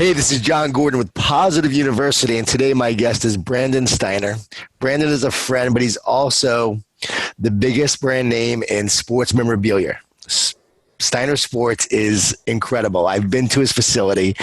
Hey, this is Jon Gordon with Positive University, and today my guest is Brandon Steiner. Brandon is a friend, but he's also the biggest brand name in sports memorabilia. Steiner Sports is incredible. I've been to his facility.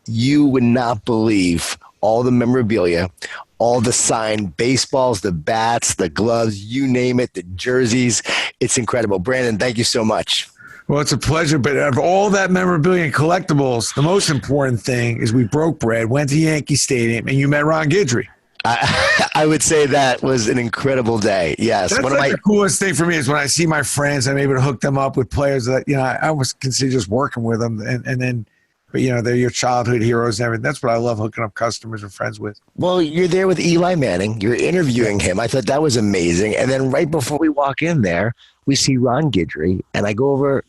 You would not believe all the memorabilia, all the signed baseballs, the bats, the gloves, you name it, the jerseys. It's incredible. Brandon, thank you so much. Well, it's a pleasure, but of all that memorabilia and collectibles, the most important thing is we broke bread, went to Yankee Stadium, and you met Ron Guidry. I would say that was an incredible day. Yes. That's the coolest thing for me is when I see my friends, I'm able to hook them up with players that, I always consider just working with them. And then, but they're your childhood heroes and everything. That's what I love, hooking up customers and friends with. Well, you're there with Eli Manning. You're interviewing him. I thought that was amazing. And then right before we walk in there, we see Ron Guidry, and I go over,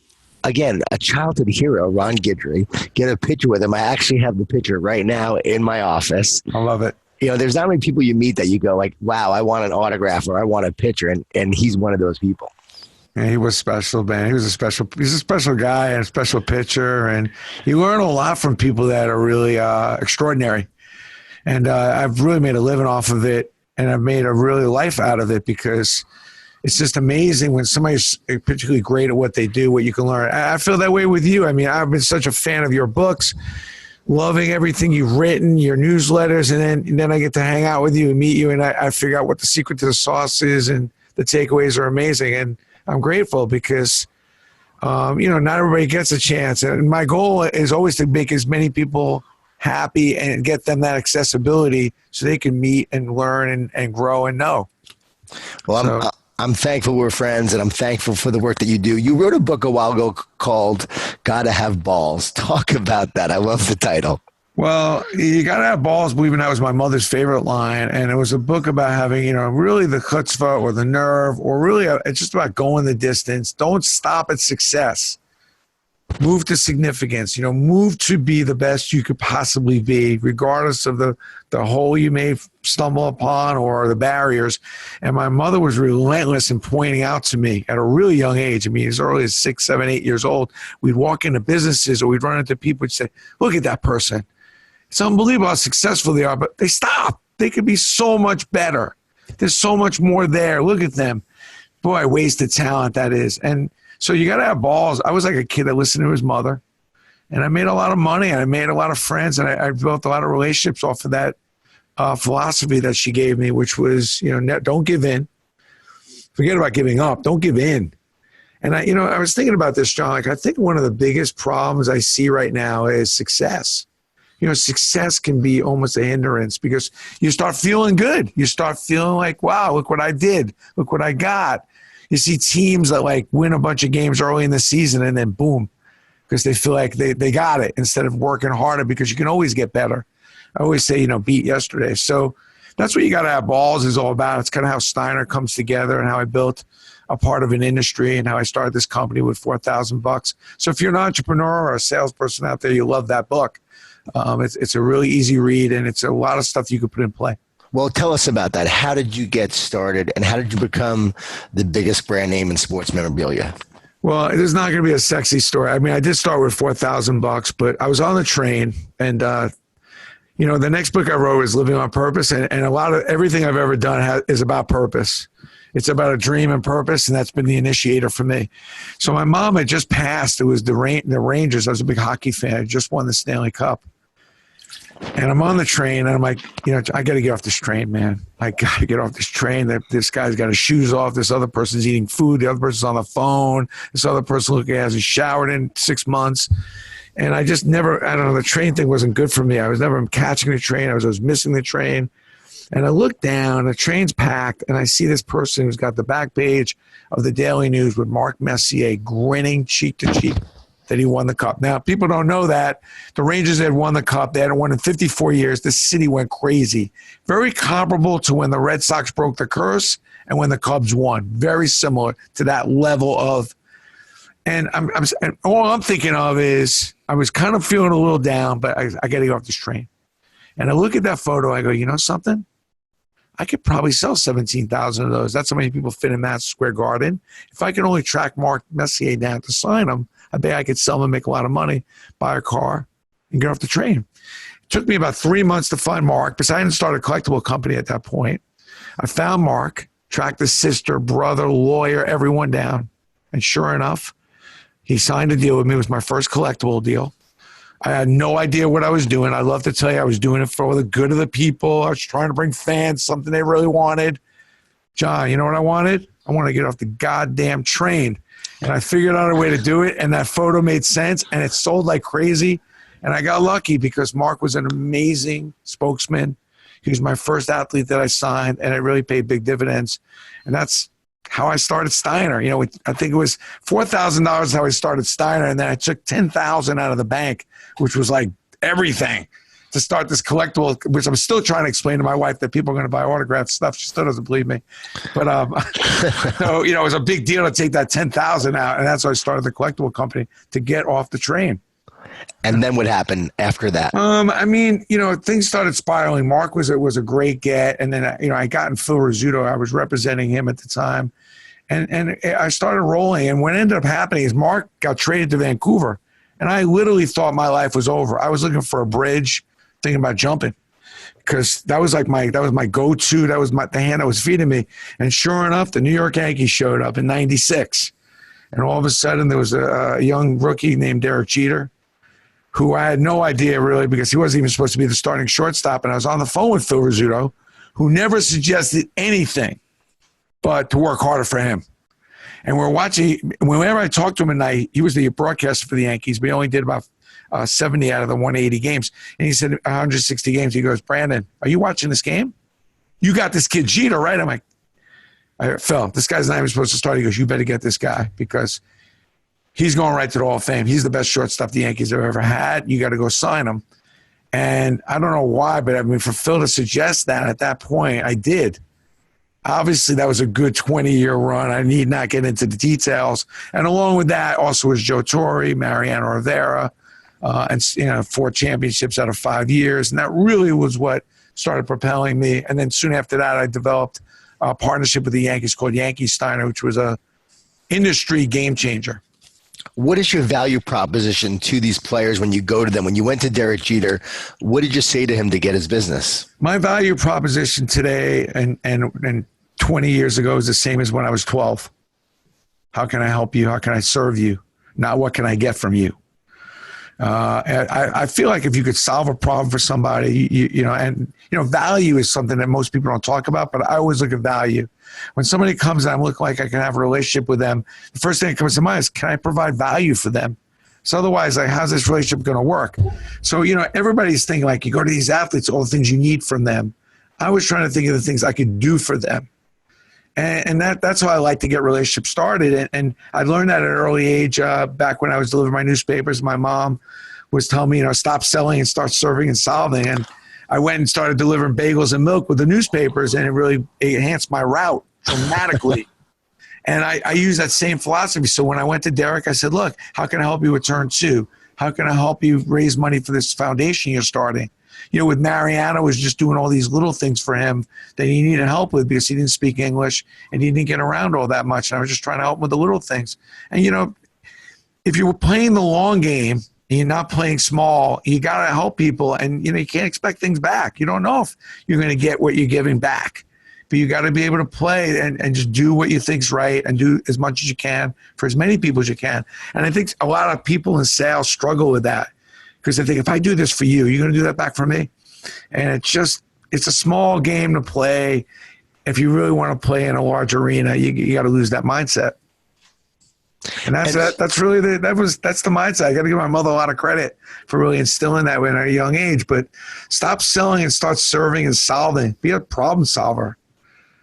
again, a childhood hero, Ron Guidry, get a picture with him. I actually have the picture right now in my office. I love it. There's not many people you meet that you go like, wow, I want an autograph or I want a picture. And he's one of those people. Yeah, he was special, man. He's a special guy and a special pitcher. And you learn a lot from people that are really extraordinary. And I've really made a living off of it. And I've made a really life out of it because it's just amazing when somebody's particularly great at what they do, what you can learn. I feel that way with you. I mean, I've been such a fan of your books, loving everything you've written, your newsletters, and then I get to hang out with you and meet you, and I figure out what the secret to the sauce is, and the takeaways are amazing. And I'm grateful because, not everybody gets a chance. And my goal is always to make as many people happy and get them that accessibility so they can meet and learn and grow and know. Well, I'm thankful we're friends, and I'm thankful for the work that you do. You wrote a book a while ago called Gotta Have Balls. Talk about that. I love the title. Well, you got to have balls, believing that was my mother's favorite line. And it was a book about having, really the chutzpah or the nerve, or really it's just about going the distance. Don't stop at success. Move to significance, move to be the best you could possibly be, regardless of the hole you may stumble upon or the barriers. And my mother was relentless in pointing out to me at a really young age. I mean, as early as 6, 7, 8 years old, we'd walk into businesses or we'd run into people and say, look at that person. It's unbelievable how successful they are, but they stop. They could be so much better. There's so much more there. Look at them. Boy, wasted talent that is. And so you got to have balls. I was like a kid that listened to his mother, and I made a lot of money, and I made a lot of friends, and I built a lot of relationships off of that philosophy that she gave me, which was, don't give in. Forget about giving up. Don't give in. And I was thinking about this, John. Like, I think one of the biggest problems I see right now is success. Success can be almost a hindrance because you start feeling good. You start feeling like, wow, look what I did. Look what I got. You see teams that like win a bunch of games early in the season and then boom, because they feel like they got it instead of working harder, because you can always get better. I always say, beat yesterday. So that's what you got to have balls is all about. It's kind of how Steiner comes together and how I built a part of an industry and how I started this company with $4,000. So if you're an entrepreneur or a salesperson out there, you love that book. It's a really easy read, and it's a lot of stuff you could put in play. Well, tell us about that. How did you get started, and how did you become the biggest brand name in sports memorabilia? Well, it is not going to be a sexy story. I mean, I did start with $4,000, but I was on the train, and the next book I wrote is Living on Purpose, and a lot of everything I've ever done is about purpose. It's about a dream and purpose, and that's been the initiator for me. So my mom had just passed. It was the Rangers. I was a big hockey fan. I just won the Stanley Cup. And I'm on the train, and I'm like, I got to get off this train, man. I got to get off this train. This guy's got his shoes off. This other person's eating food. The other person's on the phone. This other person hasn't showered in 6 months. And I just never, I don't know, the train thing wasn't good for me. I was never catching the train. I was missing the train. And I look down, the train's packed, and I see this person who's got the back page of the Daily News with Mark Messier grinning cheek to cheek that he won the cup. Now, people don't know that. The Rangers had won the cup. They hadn't won in 54 years. The city went crazy. Very comparable to when the Red Sox broke the curse and when the Cubs won. Very similar to that level of – and all I'm thinking of is I was kind of feeling a little down, but I got to get off this train. And I look at that photo. I go, you know something? I could probably sell 17,000 of those. That's how many people fit in Madison Square Garden. If I could only track Mark Messier down to sign them, I bet I could sell them and make a lot of money, buy a car, and get off the train. It took me about 3 months to find Mark, because I hadn't started a collectible company at that point. I found Mark, tracked his sister, brother, lawyer, everyone down. And sure enough, he signed a deal with me. It was my first collectible deal. I had no idea what I was doing. I love to tell you I was doing it for the good of the people. I was trying to bring fans, something they really wanted. John, you know what I wanted? I wanted to get off the goddamn train. And I figured out a way to do it, and that photo made sense, and it sold like crazy. And I got lucky because Mark was an amazing spokesman. He was my first athlete that I signed, and it really paid big dividends. And that's how I started Steiner. You know, I think it was $4,000 how I started Steiner, and then I took $10,000 out of the bank, which was like everything, to start this collectible, which I'm still trying to explain to my wife that people are going to buy autographed stuff. She still doesn't believe me. But, so, you know, it was a big deal to take that $10,000 out, and that's why I started the collectible company, to get off the train. And then what happened after that? I mean, you know, things started spiraling. Mark was a great get. And then, you know, I got in Phil Rizzuto. I was representing him at the time. And I started rolling. And what ended up happening is Mark got traded to Vancouver. And I literally thought my life was over. I was looking for a bridge, thinking about jumping, because that was my go-to. That was the hand that was feeding me. And sure enough, the New York Yankees showed up in '96. And all of a sudden, there was a young rookie named Derek Jeter, who I had no idea really, because he wasn't even supposed to be the starting shortstop. And I was on the phone with Phil Rizzuto, who never suggested anything but to work harder for him. And we're watching, whenever I talked to him at night, he was the broadcaster for the Yankees, but he only did about 70 out of the 180 games. And he said 160 games. He goes, Brandon, are you watching this game? You got this kid Jeter, right? I'm like, Phil, this guy's not even supposed to start. He goes, you better get this guy, because he's going right to the Hall of Fame. He's the best shortstop the Yankees have ever had. You got to go sign him. And I don't know why, but I mean, for Phil to suggest that at that point, I did. Obviously, that was a good 20-year run. I need not get into the details. And along with that, also was Joe Torre, Mariano Rivera, and 4 championships out of 5 years. And that really was what started propelling me. And then soon after that, I developed a partnership with the Yankees called Yankee Steiner, which was a industry game changer. What is your value proposition to these players when you go to them? When you went to Derek Jeter, what did you say to him to get his business? My value proposition today and 20 years ago is the same as when I was 12. How can I help you? How can I serve you? Not what can I get from you? I feel like if you could solve a problem for somebody, value is something that most people don't talk about, but I always look at value. When somebody comes and I look like I can have a relationship with them, the first thing that comes to mind is, can I provide value for them? So otherwise, like, how's this relationship going to work? So, everybody's thinking, like, you go to these athletes, all the things you need from them. I was trying to think of the things I could do for them. And that's how I like to get relationships started. And I learned that at an early age. Back when I was delivering my newspapers, my mom was telling me, stop selling and start serving and solving. And I went and started delivering bagels and milk with the newspapers, and it really enhanced my route dramatically. And I use that same philosophy. So when I went to Derek, I said, look, how can I help you with Turn 2? How can I help you raise money for this foundation you're starting? With Mariano, was just doing all these little things for him that he needed help with because he didn't speak English and he didn't get around all that much. And I was just trying to help him with the little things. And, if you were playing the long game and you're not playing small, you got to help people. And, you can't expect things back. You don't know if you're going to get what you're giving back. But you got to be able to play and just do what you think's right and do as much as you can for as many people as you can. And I think a lot of people in sales struggle with that. Because they think, if I do this for you, you're going to do that back for me? And it's a small game to play. If you really want to play in a large arena, you got to lose that mindset. And that's the mindset. I got to give my mother a lot of credit for really instilling that at a young age. But stop selling and start serving and solving. Be a problem solver.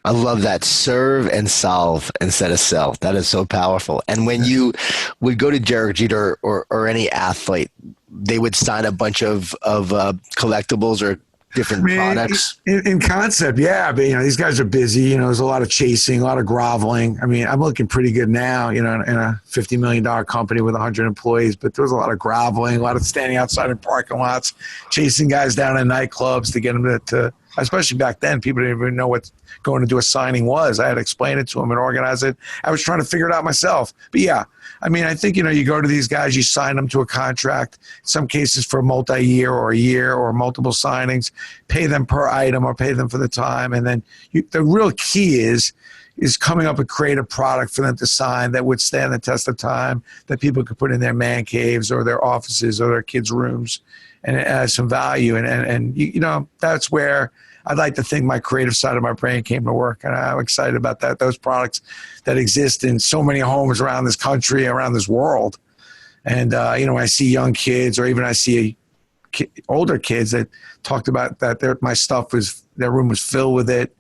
I love that. Serve and solve instead of sell. That is so powerful. And when you would go to Derek Jeter or any athlete, they would sign a bunch of collectibles or different products. In concept, yeah. But, these guys are busy. There's a lot of chasing, a lot of groveling. I mean, I'm looking pretty good now, in a $50 million company with 100 employees. But there was a lot of groveling, a lot of standing outside in parking lots, chasing guys down in nightclubs to get them to especially back then, people didn't even know what going to do a signing was. I had to explain it to them and organize it. I was trying to figure it out myself. But yeah, I mean, I think, you go to these guys, you sign them to a contract, in some cases for multi-year or a year or multiple signings, pay them per item or pay them for the time. And then the real key is coming up with creative product for them to sign that would stand the test of time, that people could put in their man caves or their offices or their kids' rooms, and it adds some value. And that's where I'd like to think my creative side of my brain came to work. And I'm excited about that. Those products that exist in so many homes around this country, around this world. And, when I see young kids, or even I see older kids that talked about that their room was filled with it.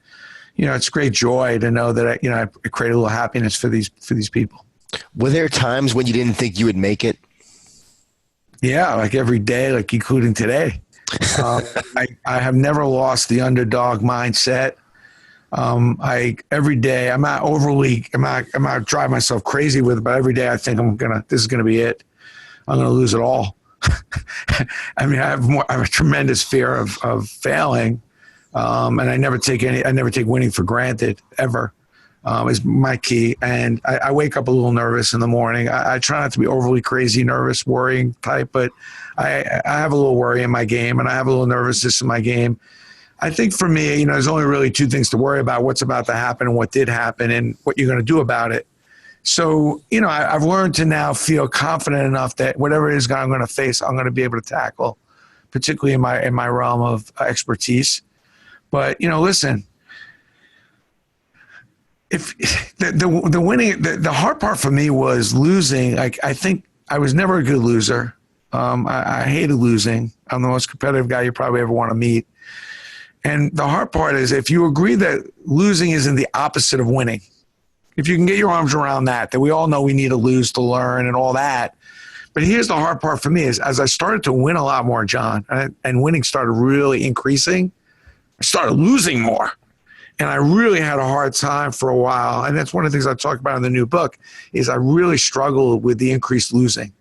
It's great joy to know that, I create a little happiness for these people. Were there times when you didn't think you would make it? Yeah, like every day, like including today. I have never lost the underdog mindset. Every day I'm not drive myself crazy with it, but every day I think this is gonna be it. I'm gonna lose it all. I mean, I have a tremendous fear of failing, and I never take winning for granted ever. Is my key. And I wake up a little nervous in the morning. I try not to be overly crazy, nervous, worrying type, but I have a little worry in my game, and I have a little nervousness in my game. I think for me, there's only really two things to worry about: what's about to happen and what did happen and what you're going to do about it. So, I've learned to now feel confident enough that whatever it is I'm going to face, I'm going to be able to tackle, particularly in my realm of expertise. But, listen, if the winning, the hard part for me was losing. Like, I think I was never a good loser. I hated losing. I'm the most competitive guy you probably ever want to meet. And the hard part is, if you agree that losing isn't the opposite of winning, if you can get your arms around that we all know we need to lose to learn and all that. But here's the hard part for me is, as I started to win a lot more, John, and winning started really increasing, I started losing more. And I really had a hard time for a while. And that's one of the things I talk about in the new book, is I really struggled with the increased losing.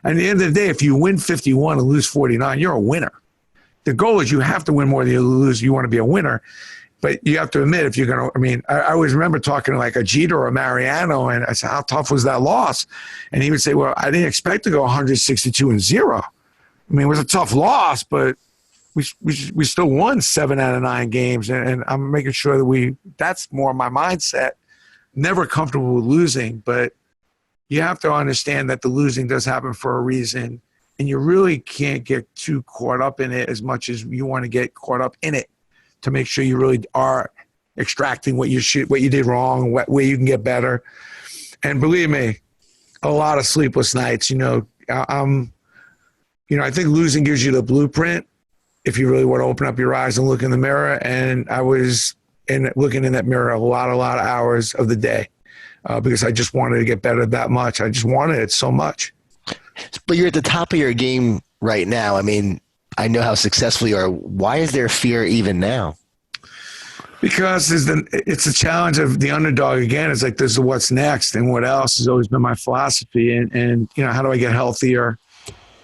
And at the end of the day, if you win 51 and lose 49, you're a winner. The goal is you have to win more than you lose. You want to be a winner. But you have to admit, if you're going to, I always remember talking to like a Jeter or a Mariano, and I said, how tough was that loss? And he would say, well, I didn't expect to go 162-0. I mean, it was a tough loss, but we still won 7 out of 9 games. And I'm making sure that that's more my mindset. Never comfortable with losing, but you have to understand that the losing does happen for a reason. And you really can't get too caught up in it as much as you want to get caught up in it, to make sure you really are extracting what you did wrong, where you can get better. And believe me, a lot of sleepless nights. I think losing gives you the blueprint if you really want to open up your eyes and look in the mirror. And I was looking in that mirror a lot of hours of the day, because I just wanted to get better that much. I just wanted it so much. But you're at the top of your game right now. I mean, I know how successful you are. Why is there fear even now? Because it's a challenge of the underdog again. It's like, this is what's next and what else has always been my philosophy. And how do I get healthier?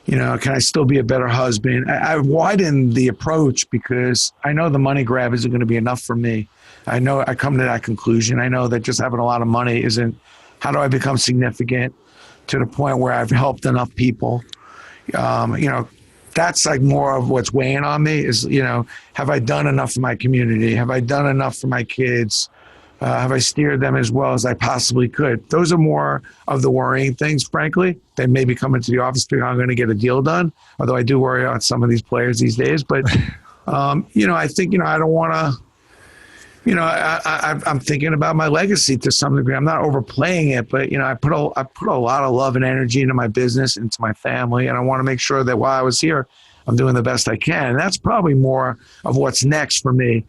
Can I still be a better husband? I've widened the approach because I know the money grab isn't going to be enough for me. I know I come to that conclusion. I know that just having a lot of money isn't. How do I become significant to the point where I've helped enough people? That's like more of what's weighing on me is, have I done enough for my community? Have I done enough for my kids? Have I steered them as well as I possibly could? Those are more of the worrying things, frankly. They may be coming to the office thinking I'm going to get a deal done, although I do worry about some of these players these days. But, I think, I don't want to, I'm thinking about my legacy to some degree. I'm not overplaying it, but I put a lot of love and energy into my business, into my family, and I want to make sure that while I was here, I'm doing the best I can. And that's probably more of what's next for me,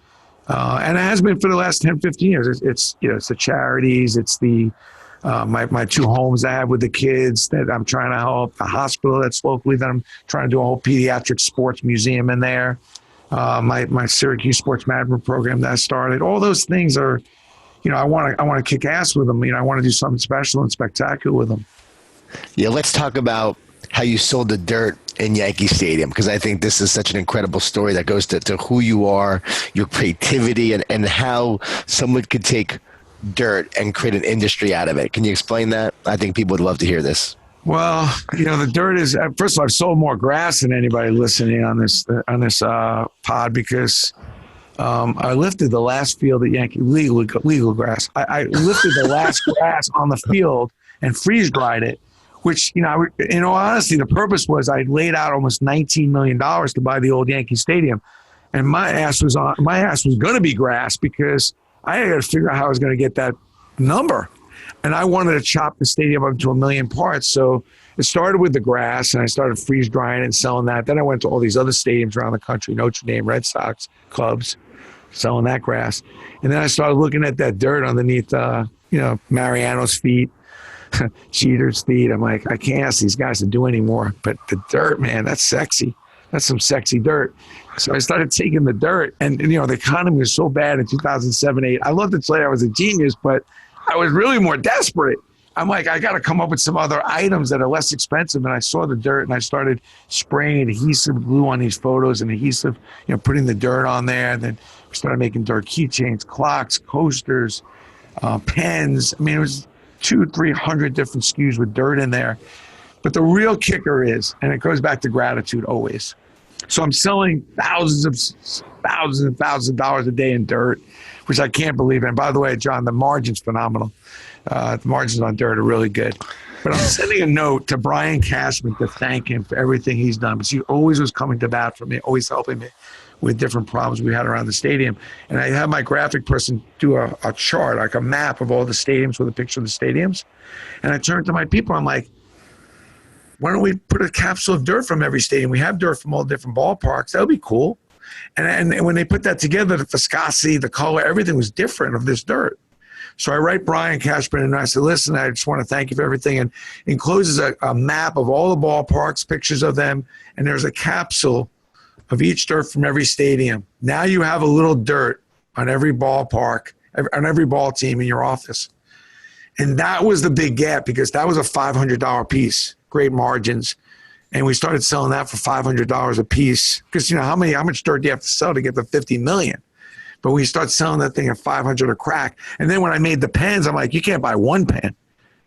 and it has been for the last 10, 15 years. It's the charities, it's the my 2 homes I have with the kids that I'm trying to help, the hospital that's locally that I'm trying to do a whole pediatric sports museum in there. My Syracuse sports management program that I started. All those things are, I want to kick ass with them. I want to do something special and spectacular with them. Yeah, let's talk about how you sold the dirt in Yankee Stadium, because I think this is such an incredible story that goes to who you are, your creativity, and how someone could take dirt and create an industry out of it. Can you explain that? I think people would love to hear this. Well, the dirt is, first of all, I've sold more grass than anybody listening on this pod, because I lifted the last field at Yankee, legal grass. I lifted the last grass on the field and freeze dried it, which, in all honesty, the purpose was I laid out almost $19 million to buy the old Yankee Stadium. And my ass was going to be grass, because I had to figure out how I was going to get that number. And I wanted to chop the stadium up into 1 million parts. So it started with the grass, and I started freeze drying and selling that. Then I went to all these other stadiums around the country, Notre Dame, Red Sox, Cubs, selling that grass. And then I started looking at that dirt underneath, Mariano's feet, Cheater's feet. I'm like, I can't ask these guys to do anymore. But the dirt, man, that's sexy. That's some sexy dirt. So I started taking the dirt, and the economy was so bad in 2007, 8. I love to say I was a genius, but I was really more desperate. I'm like, I got to come up with some other items that are less expensive. And I saw the dirt, and I started spraying adhesive glue on these photos, and adhesive, putting the dirt on there. And then we started making dirt keychains, clocks, coasters, pens. I mean, it was 200-300 different SKUs with dirt in there. But the real kicker is, and it goes back to gratitude always. So I'm selling thousands and thousands of dollars a day in dirt, which I can't believe. And by the way, John, the margin's phenomenal. The margins on dirt are really good. But I'm sending a note to Brian Cashman to thank him for everything he's done, because he always was coming to bat for me, always helping me with different problems we had around the stadium. And I had my graphic person do a chart, like a map of all the stadiums with a picture of the stadiums. And I turned to my people. I'm like, why don't we put a capsule of dirt from every stadium? We have dirt from all different ballparks. That would be cool. And when they put that together, the viscosity, the color, everything was different of this dirt. So I write Brian Cashman, and I said, listen, I just want to thank you for everything. And encloses a map of all the ballparks, pictures of them, and there's a capsule of each dirt from every stadium. Now you have a little dirt on every ballpark, on every ball team in your office. And that was the big gap, because that was a $500 piece. Great margins. And we started selling that for $500 a piece, because how much dirt do you have to sell to get to 50 million? But we start selling that thing at 500 a crack. And then when I made the pens, I'm like, you can't buy one pen.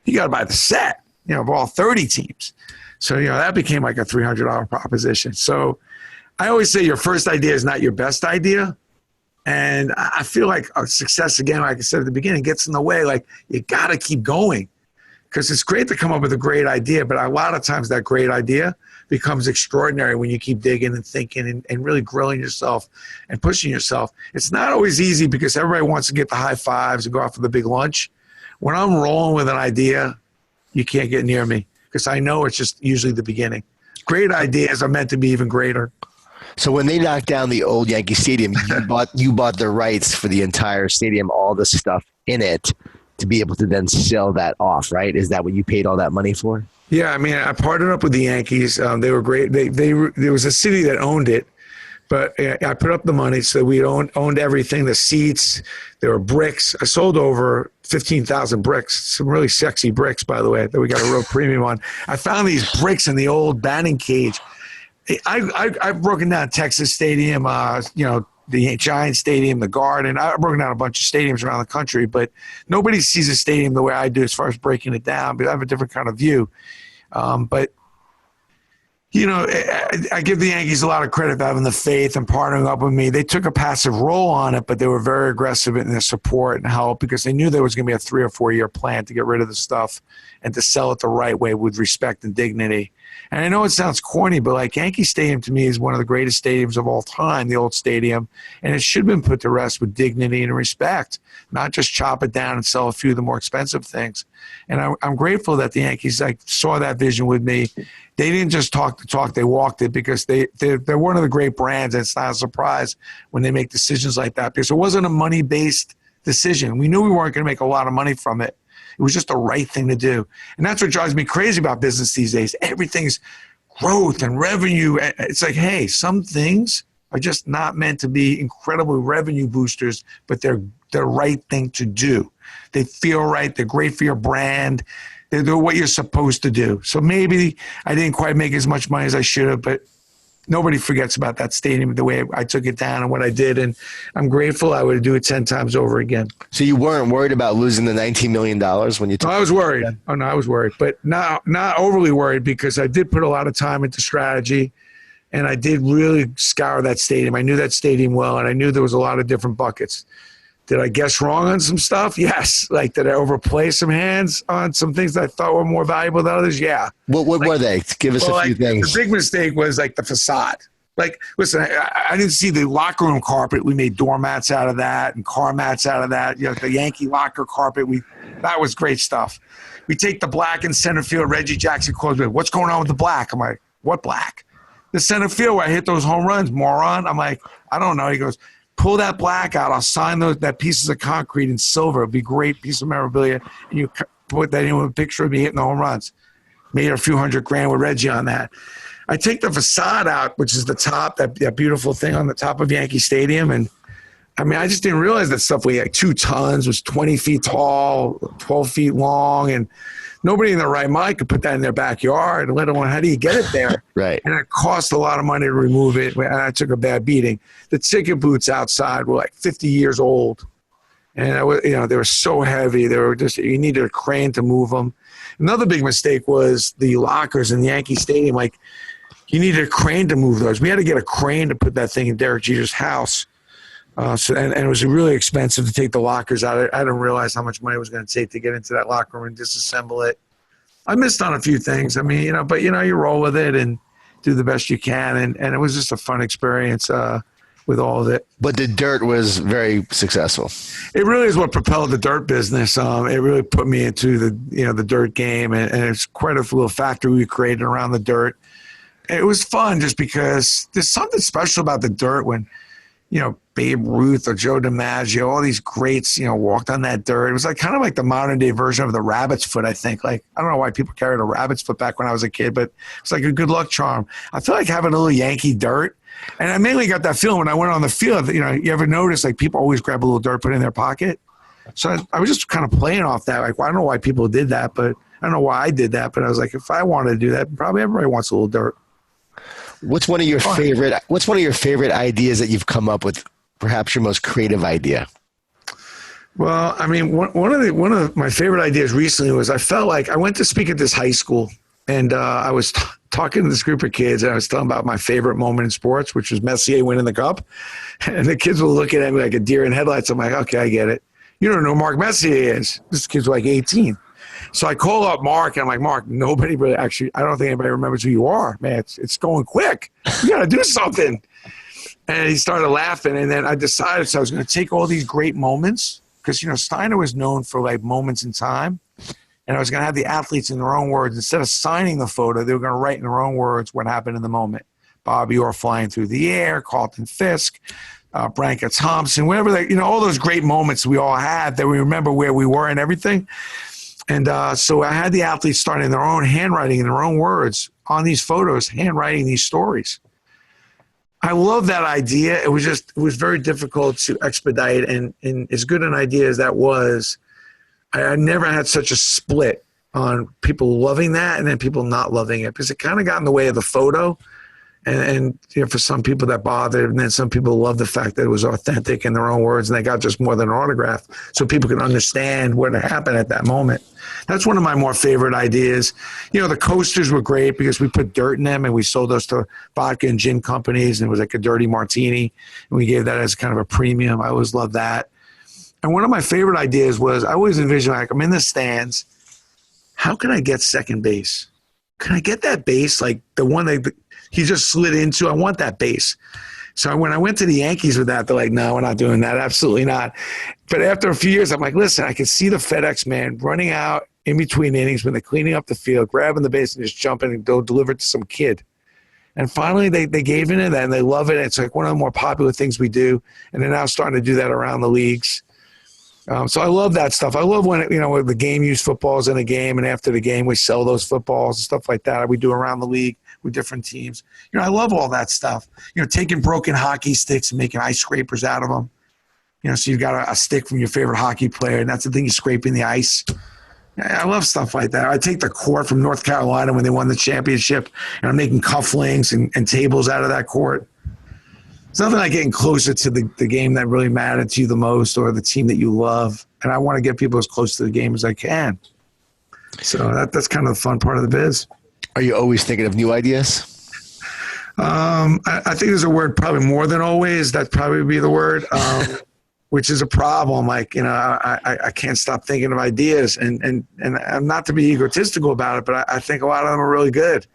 You got to buy the set, of all 30 teams. So, that became like a $300 proposition. So I always say your first idea is not your best idea. And I feel like success, again, like I said at the beginning, gets in the way. Like, you got to keep going. Because it's great to come up with a great idea, but a lot of times that great idea becomes extraordinary when you keep digging and thinking and really grilling yourself and pushing yourself. It's not always easy, because everybody wants to get the high fives and go out for the big lunch. When I'm rolling with an idea, you can't get near me, because I know it's just usually the beginning. Great ideas are meant to be even greater. So when they knocked down the old Yankee Stadium, you bought the rights for the entire stadium, all the stuff in it, to be able to then sell that off, right? Is that what you paid all that money for? Yeah, I mean, I partnered up with the Yankees. They were great. There was a city that owned it, but I put up the money, so we owned everything, the seats. There were bricks. I sold over 15,000 bricks, some really sexy bricks, by the way, that we got a real premium on. I found these bricks in the old batting cage. I've broken down Texas Stadium, the Giant Stadium, the Garden. I've broken down a bunch of stadiums around the country, but nobody sees a stadium the way I do as far as breaking it down, but I have a different kind of view. I give the Yankees a lot of credit for having the faith and partnering up with me. They took a passive role on it, but they were very aggressive in their support and help, because they knew there was going to be a 3 or 4 year plan to get rid of the stuff and to sell it the right way with respect and dignity. And I know it sounds corny, but like Yankee Stadium to me is one of the greatest stadiums of all time, the old stadium. And it should have been put to rest with dignity and respect, not just chop it down and sell a few of the more expensive things. And I'm grateful that the Yankees saw that vision with me. They didn't just talk the talk, they walked it, because they're one of the great brands. And it's not a surprise when they make decisions like that, because it wasn't a money-based decision. We knew we weren't going to make a lot of money from it. It was just the right thing to do. And that's what drives me crazy about business these days. Everything's growth and revenue. It's like, hey, some things are just not meant to be incredible revenue boosters, but they're the right thing to do. They feel right. They're great for your brand. They do what you're supposed to do. So maybe I didn't quite make as much money as I should have, but nobody forgets about that stadium, the way I took it down and what I did. And I'm grateful I would do it 10 times over again. So you weren't worried about losing the $19 million when you took I was worried. Oh, no, I was worried. But not overly worried, because I did put a lot of time into strategy, and I did really scour that stadium. I knew that stadium well, and I knew there was a lot of different buckets. Did I guess wrong on some stuff? Yes. Like, did I overplay some hands on some things that I thought were more valuable than others? Yeah. What were they? Give us a few things. The big mistake was like the facade. Like, listen, I didn't see the locker room carpet. We made doormats out of that and car mats out of that. You know, the Yankee locker carpet. That was great stuff. We take the black in center field. Reggie Jackson calls me, "What's going on with the black?" I'm like, "What black?" The center field where I hit those home runs, moron. I'm like, "I don't know." He goes, "Pull that black out. I'll sign that pieces of concrete in silver. It'd be a great piece of memorabilia." And you put that in with a picture of me hitting the home runs. Made a few $100,000 with Reggie on that. I take the facade out, which is the top, that beautiful thing on the top of Yankee Stadium. And I mean, I just didn't realize that stuff weighed like 2 tons, was 20 feet tall, 12 feet long. And nobody in their right mind could put that in their backyard, let alone how do you get it there? Right. And it cost a lot of money to remove it. And I took a bad beating. The ticket booths outside were like 50 years old. And they were so heavy. They were just, you needed a crane to move them. Another big mistake was the lockers in Yankee Stadium. Like, you needed a crane to move those. We had to get a crane to put that thing in Derek Jeter's house. And it was really expensive to take the lockers out. I didn't realize how much money it was going to take to get into that locker room and disassemble it. I missed on a few things. I mean, but you roll with it and do the best you can. And it was just a fun experience with all of it. But the dirt was very successful. It really is what propelled the dirt business. It really put me into the dirt game, and it's quite a little factory we created around the dirt. It was fun just because there's something special about the dirt when, Babe Ruth or Joe DiMaggio, all these greats, walked on that dirt. It was like kind of like the modern day version of the rabbit's foot, I think. Like, I don't know why people carried a rabbit's foot back when I was a kid, but it's like a good luck charm. I feel like having a little Yankee dirt. And I mainly got that feeling when I went on the field. You ever notice like people always grab a little dirt, put it in their pocket? So I was just kind of playing off that. Like, well, I don't know why people did that, but I don't know why I did that. But I was like, if I wanted to do that, probably everybody wants a little dirt. What's one of your favorite ideas that you've come up with? Perhaps your most creative idea? Well, I mean, one of my favorite ideas recently was I felt like I went to speak at this high school, and I was talking to this group of kids, and I was telling about my favorite moment in sports, which was Messier winning the cup. And the kids were looking at me like a deer in headlights. I'm like, okay, I get it. You don't know who Mark Messier is. This kid's like 18. So I call up Mark, and I'm like, Mark, nobody really I don't think anybody remembers who you are. Man, it's going quick. You got to do something. And he started laughing, and then I decided I was going to take all these great moments, because, Steiner was known for like moments in time, and I was going to have the athletes in their own words. Instead of signing the photo, they were going to write in their own words what happened in the moment. Bobby Orr flying through the air, Carlton Fisk, Branka Thompson, whatever, all those great moments we all had that we remember where we were and everything. And so I had the athletes starting in their own handwriting, in their own words on these photos, handwriting these stories. I love that idea. It was very difficult to expedite, and as good an idea as that was, I never had such a split on people loving that and then people not loving it, because it kind of got in the way of the photo. And for some people that bothered, and then some people loved the fact that it was authentic in their own words, and they got just more than an autograph, so people could understand what happened at that moment. That's one of my more favorite ideas. The coasters were great because we put dirt in them, and we sold those to vodka and gin companies, and it was like a dirty martini, and we gave that as kind of a premium. I always loved that. And one of my favorite ideas was I always envisioned, like, I'm in the stands. How can I get second base? Can I get that base, like the one that he just slid into? I want that base. So when I went to the Yankees with that, they're like, no, we're not doing that. Absolutely not. But after a few years, I'm like, listen, I can see the FedEx man running out in between innings when they're cleaning up the field, grabbing the base and just jumping and go deliver it to some kid. And finally, they gave in to that, and they love it. It's like one of the more popular things we do, and they're now starting to do that around the leagues. So I love that stuff. I love when when the game use footballs in a game, and after the game we sell those footballs and stuff like that. We do around the league with different teams. I love all that stuff. Taking broken hockey sticks and making ice scrapers out of them. So you've got a stick from your favorite hockey player, and that's the thing you scrape in the ice. I love stuff like that. I take the court from North Carolina when they won the championship, and I'm making cufflinks and tables out of that court. It's nothing like getting closer to the game that really mattered to you the most or the team that you love. And I want to get people as close to the game as I can. So that's kind of the fun part of the biz. Are you always thinking of new ideas? I think there's a word probably more than always. That'd probably be the word, which is a problem. Like, I can't stop thinking of ideas, and I'm not to be egotistical about it, but I think a lot of them are really good.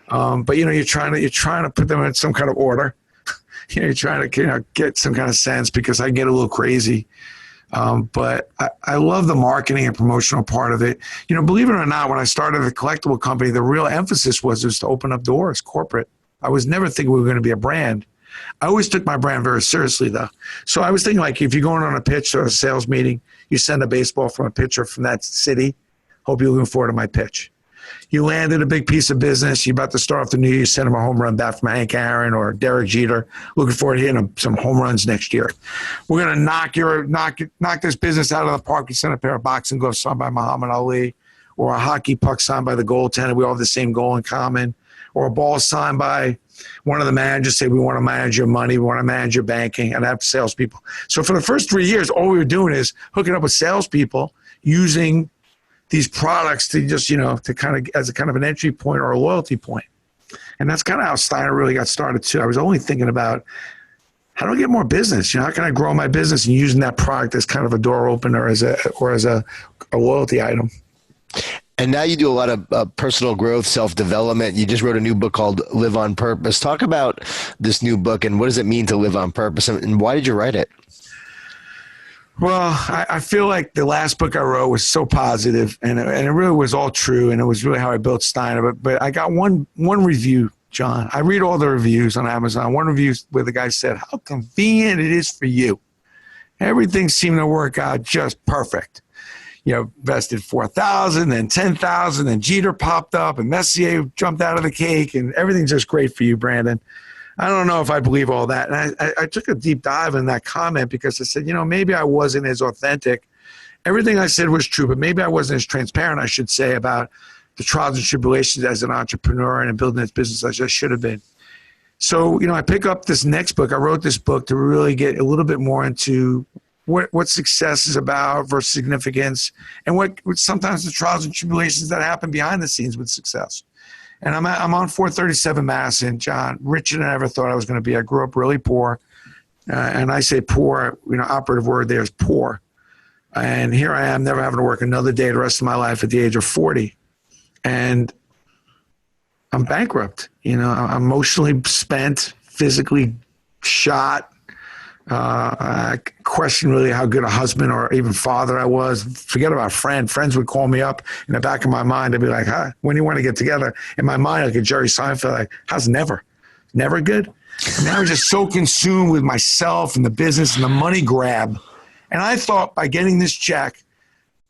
But you're trying to put them in some kind of order. You're trying to get some kind of sense, because I get a little crazy. But I love the marketing and promotional part of it. Believe it or not, when I started the collectible company, the real emphasis was just to open up doors, corporate. I was never thinking we were going to be a brand. I always took my brand very seriously, though. So I was thinking, like, if you're going on a pitch or a sales meeting, you send a baseball from a pitcher from that city. Hope you're looking forward to my pitch. You landed a big piece of business. You're about to start off the new year. You send them a home run bat from Hank Aaron or Derek Jeter. Looking forward to hitting some home runs next year. We're going to knock this business out of the park. You send a pair of boxing gloves signed by Muhammad Ali, or a hockey puck signed by the goaltender. We all have the same goal in common. Or a ball signed by one of the managers. Say, we want to manage your money. We want to manage your banking. And have salespeople. So for the first 3 years, all we were doing is hooking up with salespeople using these products to just, to kind of as a kind of an entry point or a loyalty point. And that's kind of how Steiner really got started too. I was only thinking about, how do I get more business? How can I grow my business, and using that product as kind of a door opener as a loyalty item. And now you do a lot of personal growth, self-development. You just wrote a new book called Live on Purpose. Talk about this new book, and what does it mean to live on purpose, and why did you write it? Well, I feel like the last book I wrote was so positive, and it really was all true, and it was really how I built Steiner. But I got one review, John. I read all the reviews on Amazon. One review where the guy said, "How convenient it is for you. Everything seemed to work out just perfect. Invested 4,000, then 10,000, then Jeter popped up, and Messier jumped out of the cake, and everything's just great for you, Brandon." I don't know if I believe all that. And I took a deep dive in that comment, because I said, maybe I wasn't as authentic. Everything I said was true, but maybe I wasn't as transparent, I should say, about the trials and tribulations as an entrepreneur and in building this business as I should have been. So, I pick up this next book. I wrote this book to really get a little bit more into what success is about versus significance, and what sometimes the trials and tribulations that happen behind the scenes with success. And I'm on 437 Madison, John, richer than I ever thought I was going to be. I grew up really poor. And I say poor, operative word there is poor. And here I am, never having to work another day the rest of my life at the age of 40. And I'm bankrupt. I'm emotionally spent, physically shot. I question really how good a husband or even father I was. Forget about friend. Friends would call me up in the back of my mind. They'd be like, when do you want to get together? In my mind, like a Jerry Seinfeld, like, how's never? Never good? And I was just so consumed with myself and the business and the money grab. And I thought by getting this check,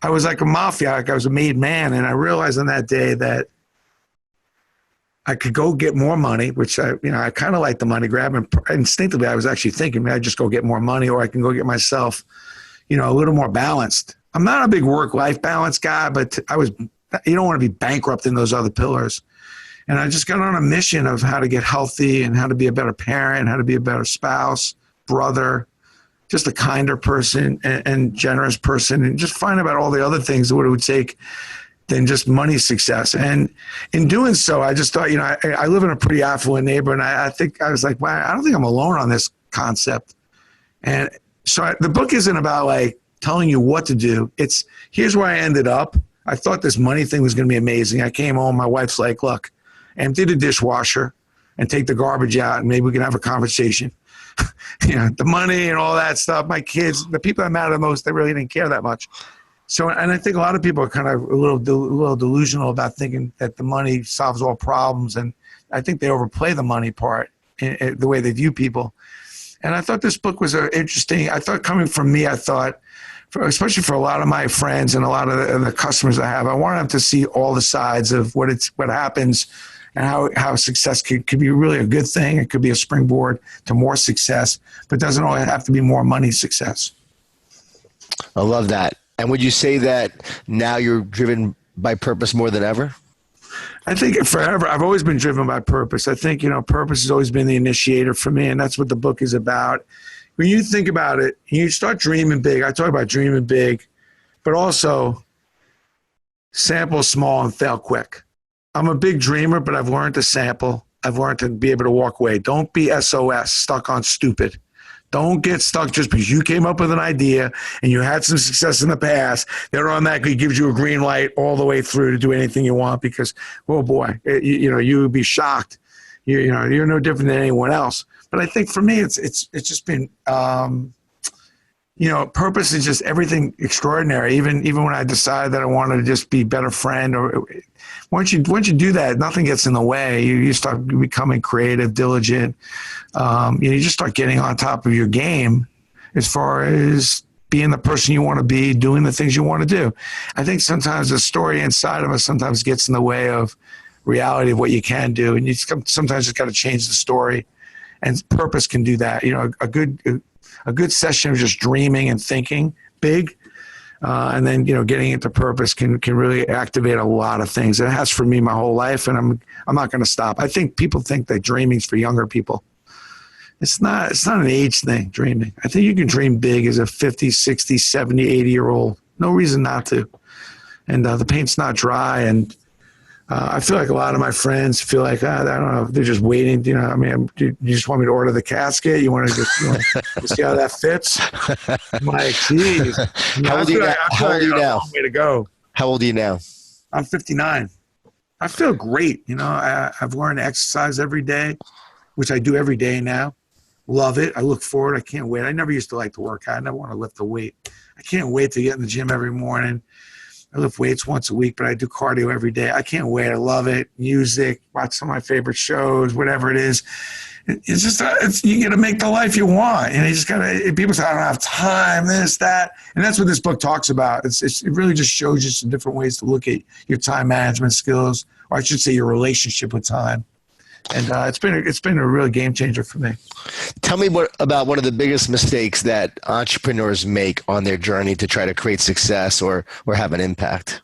I was like a mafia, like I was a made man. And I realized on that day that I could go get more money, which I kind of like the money grab, and instinctively I was actually thinking, maybe I just go get more money, or I can go get myself, a little more balanced. I'm not a big work-life balance guy, but you don't want to be bankrupt in those other pillars. And I just got on a mission of how to get healthy and how to be a better parent, how to be a better spouse, brother, just a kinder person and generous person, and just find out all the other things, what it would take than just money success. And in doing so, I just thought, I live in a pretty affluent neighborhood, and I was like, wow, I don't think I'm alone on this concept. And so the book isn't about like telling you what to do. It's here's where I ended up. I thought this money thing was going to be amazing. I came home, my wife's like, look, empty the dishwasher and take the garbage out, and maybe we can have a conversation. The money and all that stuff, my kids, the people that matter the most, they really didn't care that much. So, and I think a lot of people are kind of a little delusional about thinking that the money solves all problems. And I think they overplay the money part in the way they view people. And I thought this book was interesting. I thought coming from me, especially for a lot of my friends and a lot of the customers I have, I want them to see all the sides of what happens and how success could be really a good thing. It could be a springboard to more success, but doesn't always have to be more money success. I love that. And would you say that now you're driven by purpose more than ever? I think forever, I've always been driven by purpose. I think, purpose has always been the initiator for me, and that's what the book is about. When you think about it, you start dreaming big. I talk about dreaming big, but also sample small and fail quick. I'm a big dreamer, but I've learned to sample. I've learned to be able to walk away. Don't be SOS, stuck on stupid. Don't get stuck just because you came up with an idea and you had some success in the past that automatically gives you a green light all the way through to do anything you want because, oh boy, you would be shocked. You're no different than anyone else. But I think for me, it's just been, purpose is just everything extraordinary. Even when I decided that I wanted to just be a better friend, or once you do that, nothing gets in the way. You start becoming creative, diligent. You just start getting on top of your game as far as being the person you want to be, doing the things you want to do. I think sometimes the story inside of us sometimes gets in the way of reality of what you can do, and you sometimes just got to change the story. And purpose can do that. A good session of just dreaming and thinking big, and then getting into purpose can really activate a lot of things. It has for me my whole life, and I'm not going to stop. I think people think that dreaming's for younger people. It's not an age thing, dreaming. I think you can dream big as a 50, 60, 70, 80-year-old. No reason not to. And the paint's not dry, and I feel like a lot of my friends feel like, I don't know, they're just waiting. Do you just want me to order the casket? You want to just see how that fits? I'm like, geez. How old are you now? How old are you now? Way to go. How old are you now? I'm 59. I feel great. I've learned to exercise every day, which I do every day now. Love it. I look forward. I can't wait. I never used to like to work out. I never want to lift a weight. I can't wait to get in the gym every morning. I lift weights once a week, but I do cardio every day. I can't wait. I love it. Music, watch some of my favorite shows, whatever it is. It's just, you got to make the life you want. And you just got to, people say, I don't have time, this, that. And that's what this book talks about. It really just shows you some different ways to look at your time management skills, or I should say your relationship with time. And it's been a real game changer for me. Tell me about one of the biggest mistakes that entrepreneurs make on their journey to try to create success or have an impact.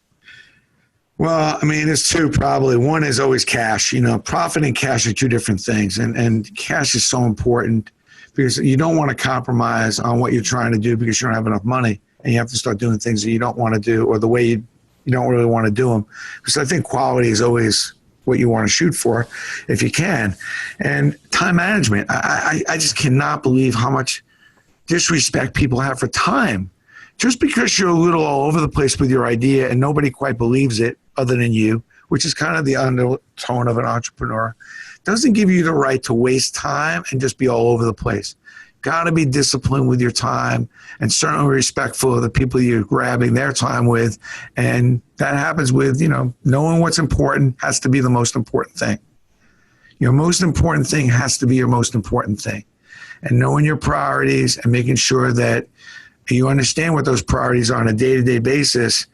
Well, there's two probably. One is always cash. Profit and cash are two different things. And cash is so important because you don't want to compromise on what you're trying to do because you don't have enough money. And you have to start doing things that you don't want to do or the way you don't really want to do them. Because I think quality is always what you want to shoot for if you can. And time management, I just cannot believe how much disrespect people have for time. Just because you're a little all over the place with your idea and nobody quite believes it other than you, which is kind of the undertone of an entrepreneur, doesn't give you the right to waste time and just be all over the place. Got to be disciplined with your time and certainly respectful of the people you're grabbing their time with. And that happens with, knowing what's important has to be the most important thing. Your most important thing has to be your most important thing. And knowing your priorities and making sure that you understand what those priorities are on a day-to-day basis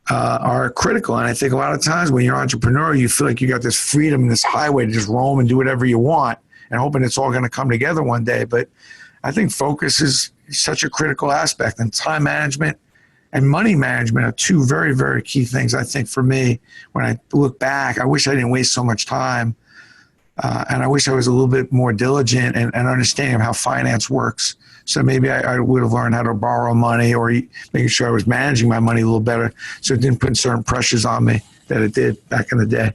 are critical. And I think a lot of times when you're an entrepreneur, you feel like you got this freedom, this highway to just roam and do whatever you want, and hoping it's all going to come together one day. But I think focus is such a critical aspect, and time management and money management are two very, very key things. I think for me, when I look back, I wish I didn't waste so much time. And I wish I was a little bit more diligent and understanding of how finance works. So maybe I would have learned how to borrow money or making sure I was managing my money a little better so it didn't put certain pressures on me that it did back in the day.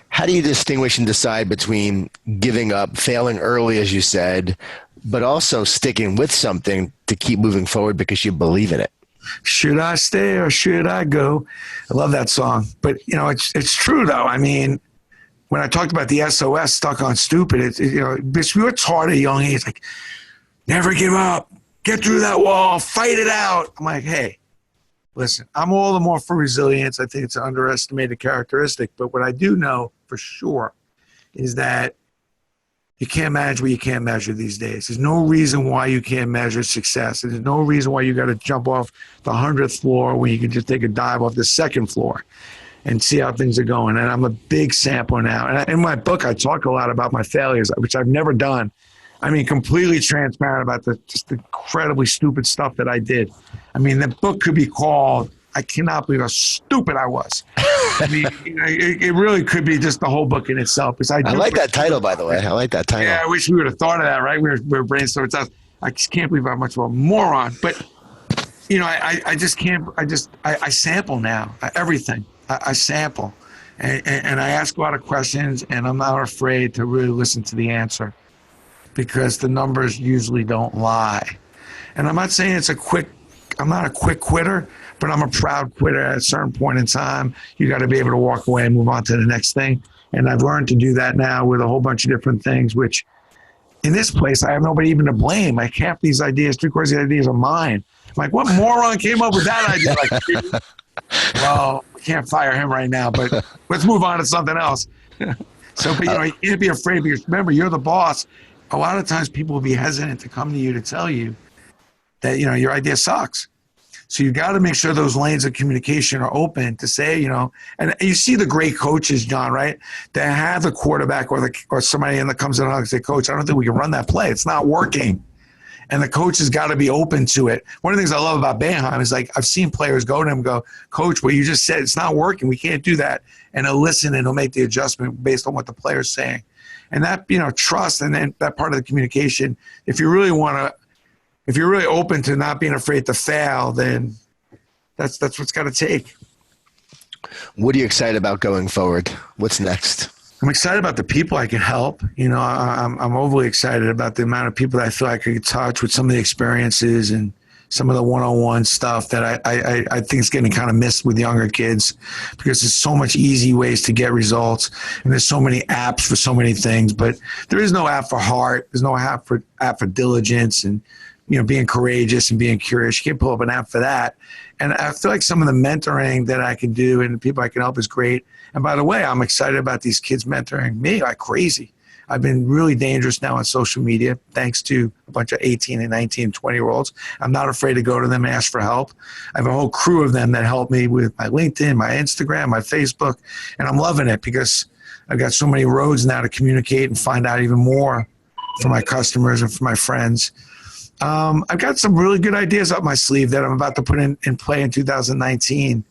How do you distinguish and decide between giving up, failing early, as you said, but also sticking with something to keep moving forward because you believe in it? Should I stay or should I go? I love that song. But, it's true, though. When I talked about the SOS, stuck on stupid, we're taught at a young age, like, never give up, get through that wall, fight it out. I'm like, hey, listen, I'm all the more for resilience. I think it's an underestimated characteristic. But what I do know for sure is that you can't manage what you can't measure these days. There's no reason why you can't measure success. There's no reason why you got to jump off the 100th floor when you can just take a dive off the second floor and see how things are going. And I'm a big sampler now. And in my book, I talk a lot about my failures, which I've never done. I mean, completely transparent about the just incredibly stupid stuff that I did. I mean, the book could be called, I cannot believe how stupid I was. I mean, it really could be just the whole book in itself. Because I like that title, by the way. I like that title. Yeah, I wish we would have thought of that, right? We were brainstorming stuff. I just can't believe how much of a moron. But, I just can't, I sample now, everything. I sample. And I ask a lot of questions, and I'm not afraid to really listen to the answer because the numbers usually don't lie. And I'm not saying I'm not a quick quitter, but I'm a proud quitter. At a certain point in time, you got to be able to walk away and move on to the next thing. And I've learned to do that now with a whole bunch of different things, which in this place, I have nobody even to blame. Like half these ideas, 3/4 of the ideas are mine. I'm like, what moron came up with that idea? Like, well, we can't fire him right now, but let's move on to something else. So, but you can't be afraid because remember, you're the boss. A lot of times people will be hesitant to come to you to tell you that, your idea sucks. So you got to make sure those lanes of communication are open to say, and you see the great coaches, John, right? That have the quarterback or somebody in that comes in and say, Coach, I don't think we can run that play. It's not working. And the coach has got to be open to it. One of the things I love about Boeheim is like I've seen players go to him and go, Coach, what you just said, it's not working. We can't do that. And he'll listen and he'll make the adjustment based on what the player's saying. And that, trust and then that part of the communication, if you're really open to not being afraid to fail, then that's what's got to take. What are you excited about going forward? What's next? I'm excited about the people I can help. I'm overly excited about the amount of people that I feel like I could touch with some of the experiences and some of the one-on-one stuff that I think is getting kind of missed with younger kids because there's so much easy ways to get results and there's so many apps for so many things, but there is no app for heart. There's no app for diligence and, being courageous and being curious. You can't pull up an app for that. And I feel like some of the mentoring that I can do and the people I can help is great. And by the way, I'm excited about these kids mentoring me like crazy. I've been really dangerous now on social media thanks to a bunch of 18 and 19 and 20-year-olds. I'm not afraid to go to them and ask for help. I have a whole crew of them that help me with my LinkedIn, my Instagram, my Facebook, and I'm loving it because I've got so many roads now to communicate and find out even more for my customers and for my friends. I've got some really good ideas up my sleeve that I'm about to put in play in 2019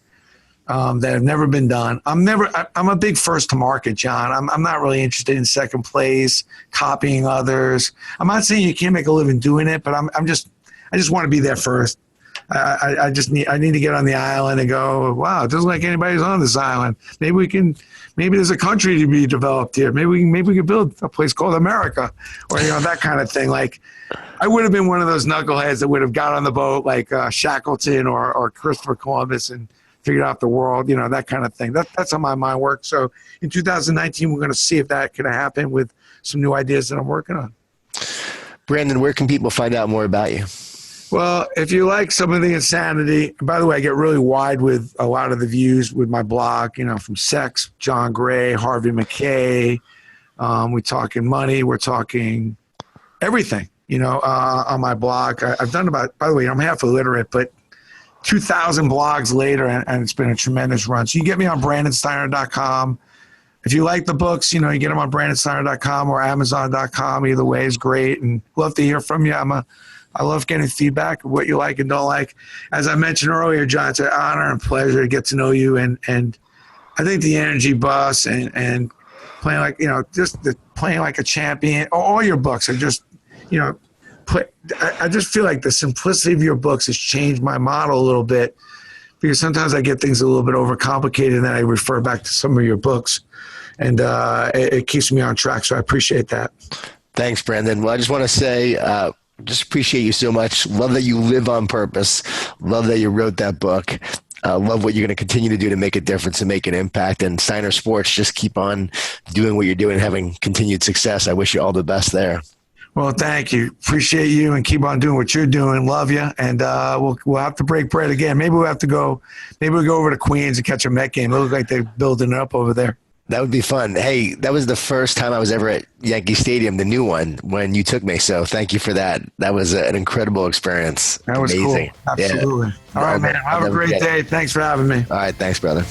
that have never been done. I'm a big first to market, John. I'm not really interested in second place, copying others. I'm not saying you can't make a living doing it, but I just want to be there first. I need to get on the island and go, wow, it doesn't look like anybody's on this island. Maybe there's a country to be developed here. Maybe we can build a place called America or, that kind of thing. Like I would have been one of those knuckleheads that would have got on the boat like Shackleton or Christopher Columbus and figured out the world, that kind of thing. That's how my mind works. So in 2019, we're going to see if that can happen with some new ideas that I'm working on. Brandon, where can people find out more about you? Well, if you like some of the insanity, by the way, I get really wide with a lot of the views with my blog, from sex, John Gray, Harvey McKay. We're talking money. We're talking everything, on my blog. I've done by the way, I'm half illiterate, but 2,000 blogs later, and it's been a tremendous run. So you get me on BrandonSteiner.com. If you like the books, you get them on BrandonSteiner.com or Amazon.com. Either way is great, and love to hear from you. I love getting feedback of what you like and don't like. As I mentioned earlier, John, it's an honor and pleasure to get to know you, and I think the energy bus and playing like playing like a champion. All your books are just I just feel like the simplicity of your books has changed my model a little bit because sometimes I get things a little bit overcomplicated and then I refer back to some of your books and it keeps me on track. So I appreciate that. Thanks, Brandon. Well, I just want to say, just appreciate you so much. Love that you live on purpose. Love that you wrote that book. Love what you're going to continue to do to make a difference and make an impact. And Steiner Sports, just keep on doing what you're doing and having continued success. I wish you all the best there. Well, thank you. Appreciate you and keep on doing what you're doing. Love you. And we'll have to break bread again. Maybe we'll go over to Queens and catch a Met game. It looks like they're building it up over there. That would be fun. Hey, that was the first time I was ever at Yankee Stadium, the new one, when you took me. So thank you for that. That was an incredible experience. That was amazing. Cool. Absolutely. Yeah. All right, man. Have a great day. Thanks for having me. All right. Thanks, brother.